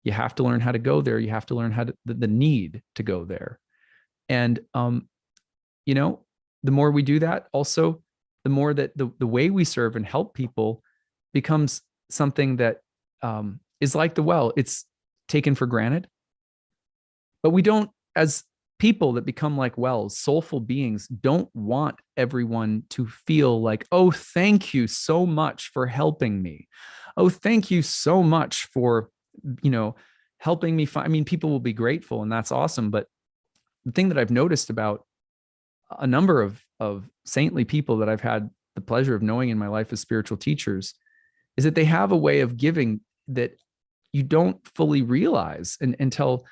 you have to learn how to go there. You have to learn how to, the need to go there. And, you know, the more we do that, also, the more that the way we serve and help people becomes something that is like the well. It's taken for granted. But we don't, as people that become like wells, soulful beings, don't want everyone to feel like, oh, thank you so much for helping me. Oh, thank you so much for, helping me find. I mean, people will be grateful, and that's awesome. But the thing that I've noticed about a number of saintly people that I've had the pleasure of knowing in my life as spiritual teachers is that they have a way of giving that you don't fully realize until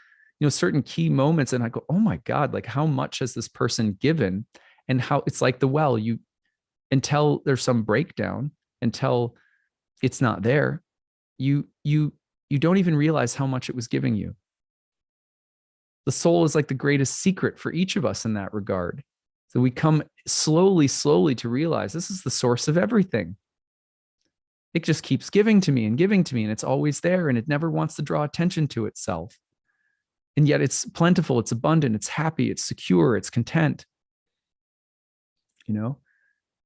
certain key moments. And I go, oh my God, like how much has this person given? And how it's like the well, until there's some breakdown, until it's not there, you don't even realize how much it was giving you. The soul is like the greatest secret for each of us in that regard. So we come slowly to realize this is the source of everything. It just keeps giving to me, and it's always there, and it never wants to draw attention to itself. And yet it's plentiful, it's abundant, it's happy, it's secure, it's content.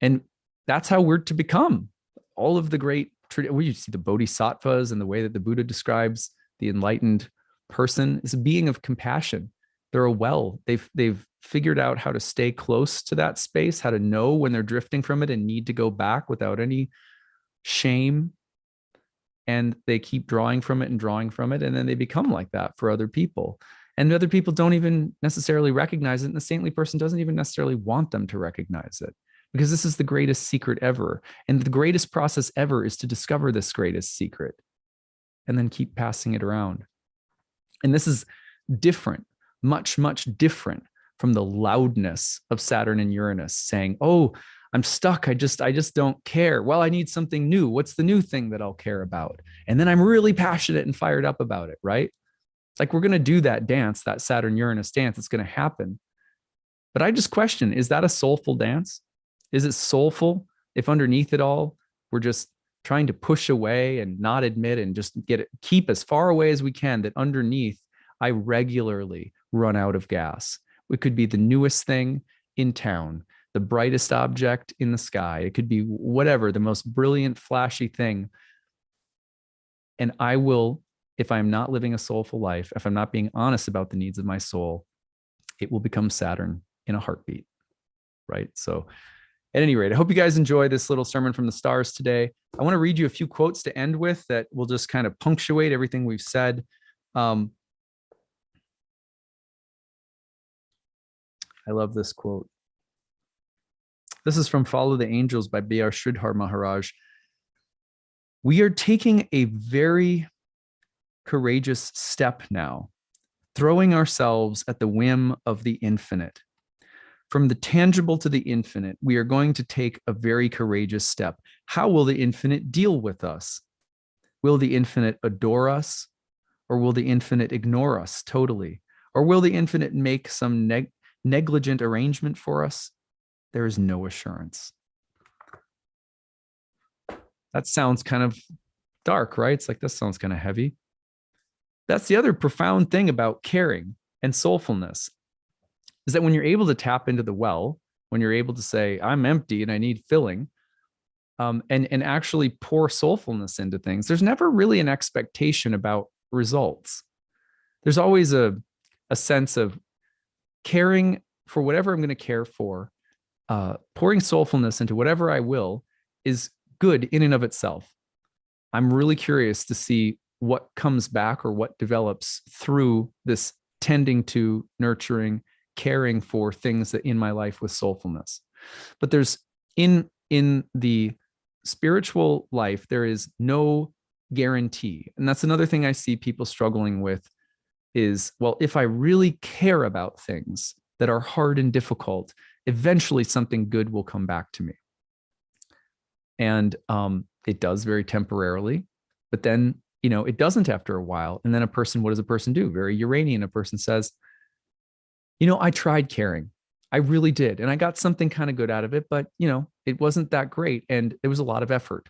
And that's how we're to become. All of the great, you see the bodhisattvas and the way that the Buddha describes the enlightened person is a being of compassion. They're a well. They've figured out how to stay close to that space, how to know when they're drifting from it and need to go back without any shame. And they keep drawing from it, and then they become like that for other people. And other people don't even necessarily recognize it, and the saintly person doesn't even necessarily want them to recognize it, because this is the greatest secret ever. And the greatest process ever is to discover this greatest secret and then keep passing it around. And this is different, much different from the loudness of Saturn and Uranus saying, oh, I'm stuck. I just don't care. Well, I need something new. What's the new thing that I'll care about? And then I'm really passionate and fired up about it, right? It's like we're going to do that dance, that Saturn-Uranus dance. It's going to happen. But I just question, is that a soulful dance? Is it soulful if underneath it all, we're just trying to push away and not admit and just keep as far away as we can, that underneath I regularly run out of gas? It could be the newest thing in town, the brightest object in the sky. It could be whatever, the most brilliant, flashy thing. And I will, if I'm not living a soulful life, if I'm not being honest about the needs of my soul, it will become Saturn in a heartbeat, right? So at any rate, I hope you guys enjoy this little sermon from the stars today. I want to read you a few quotes to end with that will just kind of punctuate everything we've said. I love this quote. This is from Follow the Angels by B.R. Sridhar Maharaj. We are taking a very courageous step now, throwing ourselves at the whim of the infinite. From the tangible to the infinite, we are going to take a very courageous step. How will the infinite deal with us? Will the infinite adore us? Or will the infinite ignore us totally? Or will the infinite make some negligent arrangement for us? There is no assurance. That sounds kind of dark, right? It's like, this sounds kind of heavy. That's the other profound thing about caring and soulfulness, is that when you're able to tap into the well, when you're able to say, I'm empty and I need filling, and actually pour soulfulness into things, there's never really an expectation about results. There's always a sense of caring for whatever I'm going to care for. Pouring soulfulness into whatever I will is good in and of itself. I'm really curious to see what comes back or what develops through this tending to, nurturing, caring for things that in my life with soulfulness. But there's in the spiritual life, there is no guarantee. And that's another thing I see people struggling with is, well, if I really care about things that are hard and difficult, eventually something good will come back to me. And it does very temporarily, but then, it doesn't after a while. And then what does a person do? Very Uranian. A person says, I tried caring. I really did. And I got something kind of good out of it, but it wasn't that great. And it was a lot of effort.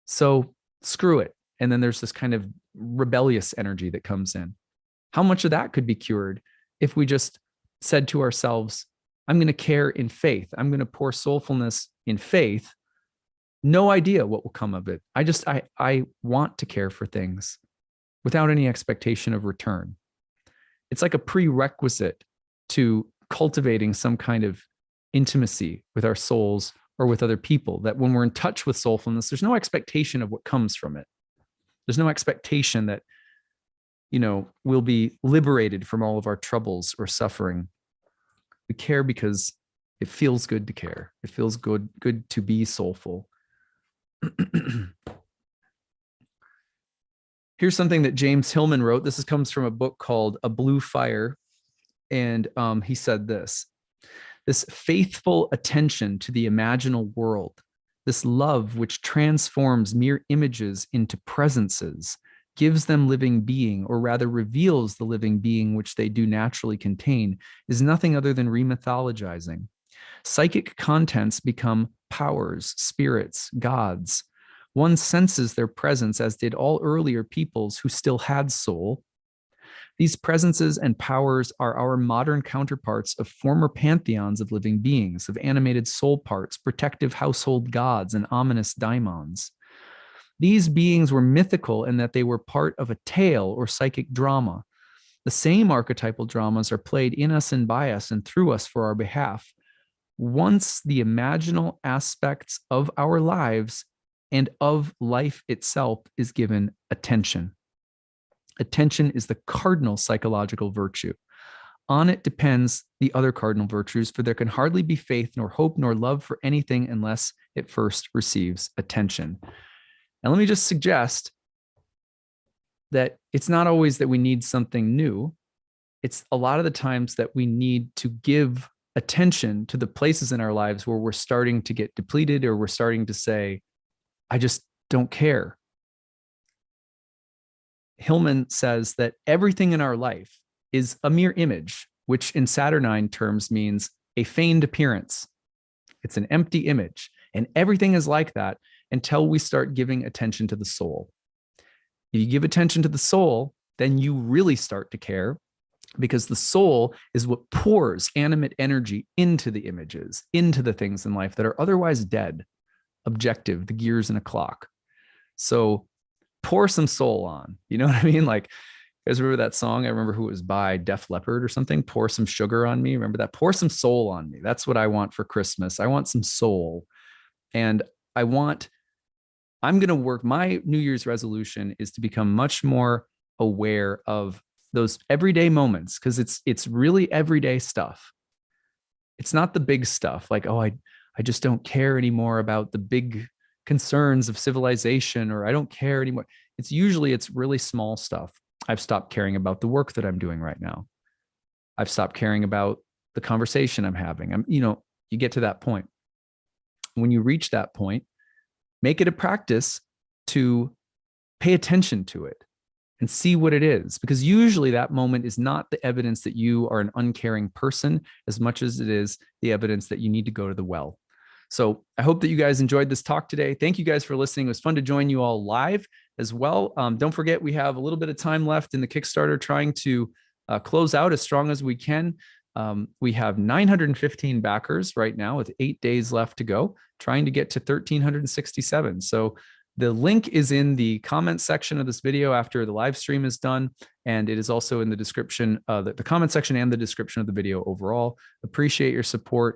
So screw it. And then there's this kind of rebellious energy that comes in. How much of that could be cured if we just said to ourselves, I'm going to care in faith. I'm going to pour soulfulness in faith. No idea what will come of it. I want to care for things without any expectation of return. It's like a prerequisite to cultivating some kind of intimacy with our souls or with other people, that when we're in touch with soulfulness, there's no expectation of what comes from it. There's no expectation that, we'll be liberated from all of our troubles or suffering. We care because it feels good to care. It feels good to be soulful. Here's something that James Hillman wrote. This comes from a book called A Blue Fire. And he said this faithful attention to the imaginal world, this love which transforms mere images into presences, gives them living being, or rather reveals the living being which they do naturally contain, is nothing other than remythologizing. Psychic contents become powers, spirits, gods. One senses their presence, as did all earlier peoples who still had soul. These presences and powers are our modern counterparts of former pantheons of living beings, of animated soul parts, protective household gods, and ominous daimons. These beings were mythical in that they were part of a tale or psychic drama. The same archetypal dramas are played in us and by us and through us for our behalf. Once the imaginal aspects of our lives and of life itself is given attention. Attention is the cardinal psychological virtue. On it depends the other cardinal virtues, for there can hardly be faith, nor hope, nor love for anything unless it first receives attention. And let me just suggest that it's not always that we need something new. It's a lot of the times that we need to give attention to the places in our lives where we're starting to get depleted, or we're starting to say, I just don't care. Hillman says that everything in our life is a mere image, which in Saturnine terms means a feigned appearance. It's an empty image. And everything is like that until we start giving attention to the soul. If you give attention to the soul, then you really start to care, because the soul is what pours animate energy into the images, into the things in life that are otherwise dead, objective, the gears in a clock. So pour some soul on, you know what I mean? Like, you guys remember that song? I remember who it was by, Def Leppard or something. Pour some sugar on me. Remember that? Pour some soul on me. That's what I want for Christmas. I want some soul. And I'm going to work. My New Year's resolution is to become much more aware of those everyday moments, because it's really everyday stuff. It's not the big stuff like, oh, I just don't care anymore about the big concerns of civilization, or I don't care anymore. It's really small stuff. I've stopped caring about the work that I'm doing right now. I've stopped caring about the conversation I'm having. You get to that point. When you reach that point, make it a practice to pay attention to it and see what it is, because usually that moment is not the evidence that you are an uncaring person as much as it is the evidence that you need to go to the well. So I hope that you guys enjoyed this talk today. Thank you guys for listening. It was fun to join you all live as well. Don't forget, we have a little bit of time left in the Kickstarter, trying to close out as strong as we can. We have 915 backers right now with 8 days left to go, trying to get to 1,367. So the link is in the comment section of this video after the live stream is done. And it is also in the description, the comment section and the description of the video overall. Appreciate your support.